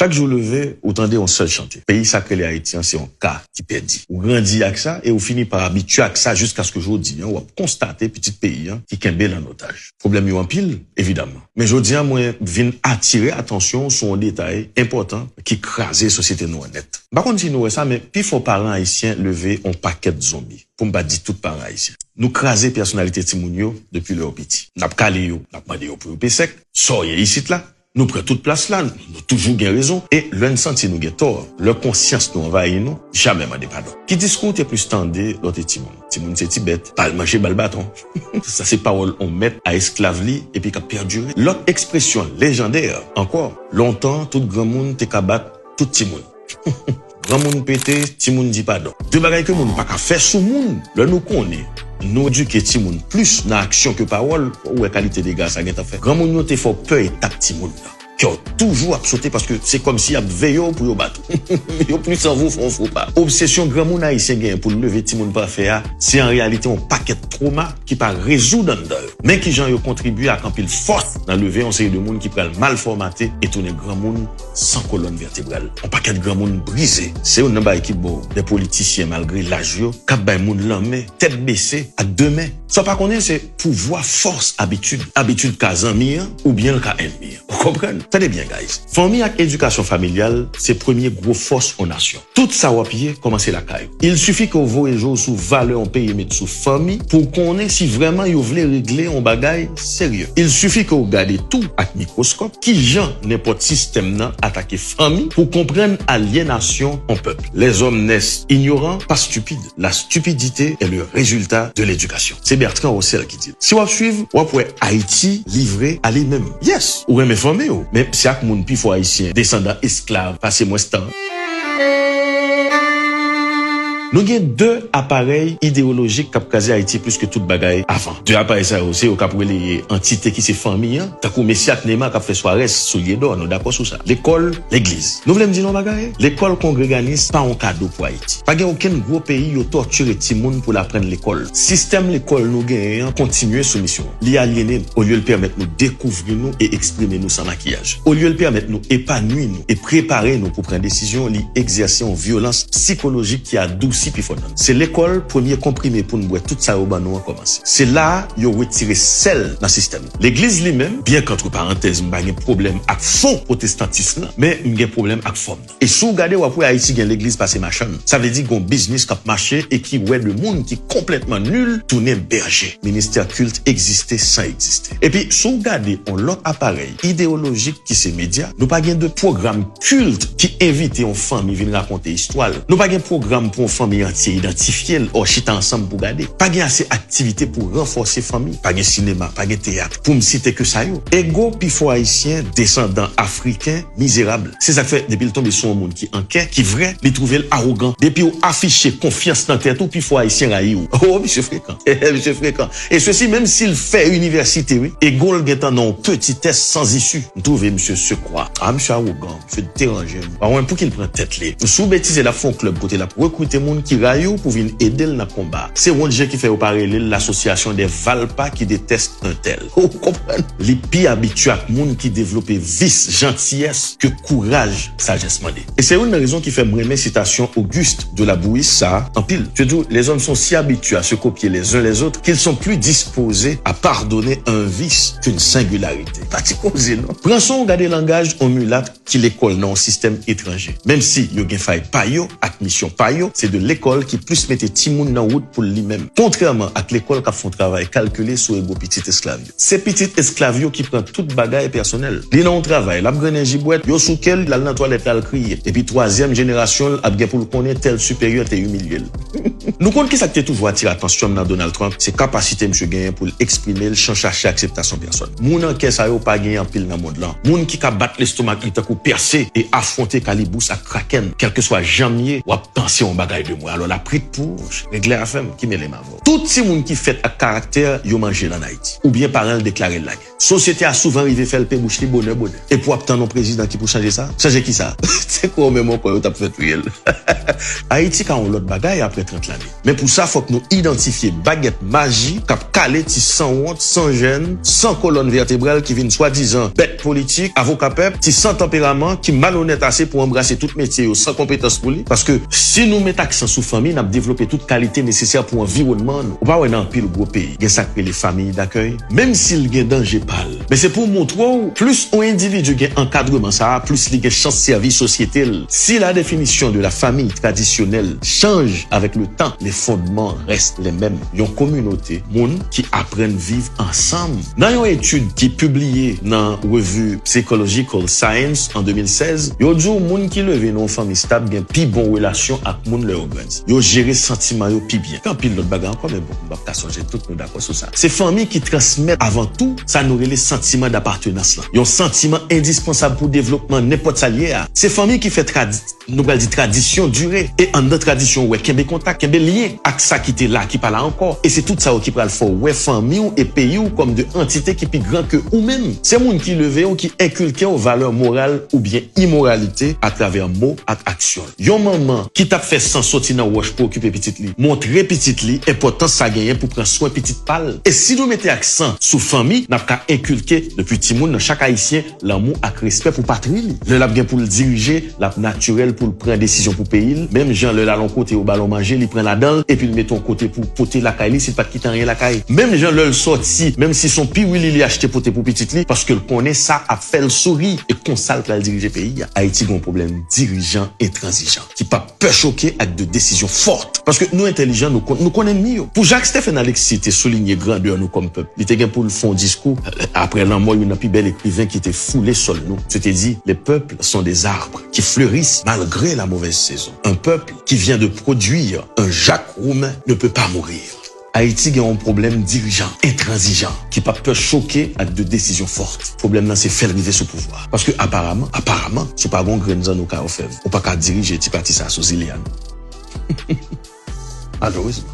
Chaque jour levé, autant on seul chanter. Pays sacré les Haïtiens, c'est un cas qui perdit. Ou grandit avec ça et ou finit par habituer avec ça jusqu'à ce que je dis, ou constater petit pays qui kembe en otage. Problème yo en pile, évidemment. Mais je dis moi vinn attirer attention sur un détail important qui crase société nous net. Par contre si nous ça mais puis faut parents haïtiens lever un paquet de zombies. Pour me dire tout parents haïtiens. Nous craser personnalité timounio depuis leur petit. N'a pas calé yo, n'a pas demandé pour sec. Soyez ici là. Nous prenons toute place là, nous toujours gain raison et l'un senti nous gain tort, leur conscience nous envahit nous, jamais m'en pardon. Qui discours est plus tendé l'autre Timoun. Timoun c'est Tibet, pas manger bal bâton. Ça c'est parole on met à esclave li et puis qu'a perdurer. L'autre expression légendaire encore, longtemps tout grand monde te kabat tout Timoun. Grand monde pété, Timoun dit pardon. Deux bagages que moun pas ka faire sous moun, là nous connaît. Nous éduquer Timoun plus dans action que parole ou qualité des gars ça gen ta fait. Grand moun yo te faut peur et tac Timoun là. Qui ont toujours sauté parce que c'est comme si y a veillé pour yo battre. Yo plus en vous font pas. Obsession grand moun haïtien gain pour lever Timoun pas faire, c'est en réalité un paquet de trauma qui pas résoudre dedans. Mais qui gens yo contribué à camper force dans lever un série de monde qui pral mal formaté et tourner grand moun sans colonne vertébrale. Un paquet de grand monde brisé. C'est un bail qui bon des politiciens malgré l'âge yo, cap bay moun l'homme tête baissée à deux mains. Ça pas connaît c'est pouvoir force habitude ka zanmi ou bien ka ennemi. Vous comprenez? Tenez bien, guys. Famille et éducation familiale, c'est premier gros force en nation. Tout ça va pied, commencer la caille. Il suffit que vous voyez jour sous valeur en pays mettre sous famille pour qu'on ait si vraiment vous voulez régler un bagage sérieux. Il suffit que vous regardez tout avec microscope, qui genre n'importe système n'a attaquer famille pour comprendre aliénation en peuple. Les hommes naissent ignorants, pas stupides. La stupidité est le résultat de l'éducation. C'est Bertrand Russell qui dit. Si vous suivez, vous pouvez Haïti livrer à lui-même. Yes, ou même famille. Mais chaque monde puis faut haïtien descendant esclave passer moins de temps. Nous avons deux appareils idéologiques qui ont crasé Haïti plus que toute bagaille avant. Deux appareils ça aussi au cap les entités qui c'est famille. T'as comme Messia Knema qui a fait soirée sur Yédor, nous d'accord sur ça. L'école, l'église. Nous voulons me dire non bagaille. L'école congréganiste pas un cadeau pour Haïti. Pas aucun gros pays yo torturer ti moun pour l'apprendre l'école. Système l'école nous gagne continuer soumission. Li aliéner au lieu de permettre nous découvrir nous et exprimer nous sans maquillage. Au lieu de permettre nous épanouir nous et préparer nous pour prendre décision, li exercer en violence psychologique qui adoucit. C'est l'école premier comprimé pour nous boire tout ça au banou a commencé. C'est là yo retiré sel dans le système. L'église lui-même, bien qu'entre parenthèses, m'pa gen problème avec fond protestantisme, mais m'gen problème avec forme. Et si vous regardez après Haïti gen l'église passer machin, ça veut dire qu'on business qui marché et qui ouais le monde qui complètement nul tourner berger. Ministère culte existait sans exister. Et puis si vous regardez on l'autre appareil idéologique qui c'est média, nous pas gen de programme culte qui invite une famille venir raconter histoire. Nous pas gen programme pour une famille entier identifié ou chita ensemble pour garder. Pas gain assez activité pour renforcer famille, pas gain cinéma, pas gain théâtre. Pour me citer que ça yo. Ego pifo haïtien descendant africain misérable. C'est ça fait depuis le tomber sur un monde qui enquête, qui vrai, les trouver arrogant. Depuis ou afficher confiance dans tête ou pifo haïtien raïou. Oh monsieur fréquent. Monsieur fréquent. Et ceci même s'il fait université oui, ego le getan non petit test sans issue. Trouver monsieur se croit. Ah monsieur arrogant, monsieur déranger. Bah pour qu'il prenne tête les. Sous bêtise la fond club côté la pour recruter monde qui raillou pour venir aider dans le combat. C'est un qui fait parler l'association des Valpa qui déteste un tel. Vous comprenez? Les pires habitués à monde qui développe vice, gentillesse que courage, sagesse mandé. Et c'est une raison qui fait me citation Auguste de la Bouisse ça en pile. Je dis les hommes sont si habitués à se copier les uns les autres qu'ils sont plus disposés à pardonner un vice qu'une singularité. Pas de cause non. Prenons garder langage en mulâtre qui l'école dans un système étranger. Même si yo gen fay pa yo, ak mission pa yo, c'est de l'école qui plus mette timoun dans route pour lui-même. Contrairement à l'école qui font travail calculé sur ego petit esclave. C'est petit esclave qui prend toute bagaille personnelle. Li nan travail, la graine jibouette, yo sou kel la nan toilette al crier. Et puis troisième génération a bien pour le connaître tel supérieur t'es humilié. Nous compte qui ça qui toujours attire attention dans Donald Trump, c'est capacité monsieur gagner pour exprimer le champ chercher acceptation personne. Moun en caisse a yo pas gagner en pile dans monde là. Moun qui ka battre l'estomac qui t'a percer et affronter Calibous à Kraken, quel que soit jamais ou à penser en bagaille de moi. Alors la pris pour régler à femme qui met les mains. Tout le monde qui fait à caractère, yo mangé en Haïti. Ou bien parents déclaré la guerre. Société a souvent arrivé faire le pain bouche bonheur. Et pour obtenir un président qui peut changer ça? Changer qui ça? C'est quoi même encore t'as fait réel? Haïti quand on l'autre bagaille après 30 l'année. Mais pour ça faut que nous identifier baguette magie cap calé ti sans honte, sans gêne, sans colonne vertébrale qui viennent soi-disant bête politique, avocat peuple, ti sans tempérament qui malhonnête assez pour embrasser tout métier sans compétence pour lui parce que si nous mettons accent sur famille, n'a développé toute qualité nécessaire pour environnement. Ou pas dans pile gros pays, il y a ça que les familles d'accueil, même s'il y a danger pâle. Mais c'est pour montrer plus un individu gagne encadrement ça, plus il y a chance service société. Si la définition de la famille traditionnelle change avec le temps, les fondements restent les mêmes. Une communauté, monde qui apprennent vivre ensemble. Dans une étude qui est publiée dans la revue Psychological Science en 2016, yo dit monde qui levé dans une famille stable gagne plus bonne relation avec monde leur organise. Yo gérer sentiment yo plus bien. Quand pile l'autre bagarre encore mais bon, on va pas changer tout nous d'accord sur ça. C'est famille qui transmettent avant tout ça nous les sentiments d'appartenance là. Un sentiment indispensable pour développement n'importe ça lié à. C'est famille qui fait nous va dire tradition durée et en notre tradition ouais kembe contact kembe lié avec ça qui était là qui pas là encore et c'est tout ça qui pral fort ouais famille ou et pays ou comme de entité qui plus grand que ou même. C'est monde qui levé ou qui inculqué aux valeurs morales ou bien immoralité à travers mots et actions. Yon maman qui t'a fait sans sortir dans wash pour occuper petite li, montrer petite li importance ça gagner pour prendre soin petite pâle. Et si nous mettons accent sur famille, n'a pas inculquer depuis petit monde dans chaque haïtien l'amour et respect pour patrie. Le l'a bien pour le diriger, la naturel pour prendre décision pour pays. Même Jean le l'allon côté au ballon manger, il prend la dent et puis le met ton côté pour porter la caille, s'il pas quitter rien la caille. Même Jean le sorti, même si son pi il il acheté pour petite li parce que le connaît ça a fait le sourire et qu'on ça le diriger pays. Haïti a un problème dirigeant intransigeant qui pas peur choquer avec de décisions fortes parce que nous intelligents nous connaissons mieux. Pour Jacques Stéphane Alexis était souligné grandeur nous comme peuple. Il était gain pour le fond discours après la mort il y a un plus bel écrivain qui était foulé sur nous. C'était dit les peuples sont des arbres qui fleurissent malgré la mauvaise saison. Un peuple qui vient de produire un Jacques Roumain ne peut pas mourir. Haïti a un problème dirigeant, intransigeant, qui pas peur choquer avec de décisions fortes. Le problème là, c'est faire arriver ce pouvoir. Parce que apparemment, c'est pas bon grain dans nos cas au fait. Ou pas qu'à diriger, tu parti ça sous Iliane. Malheureusement.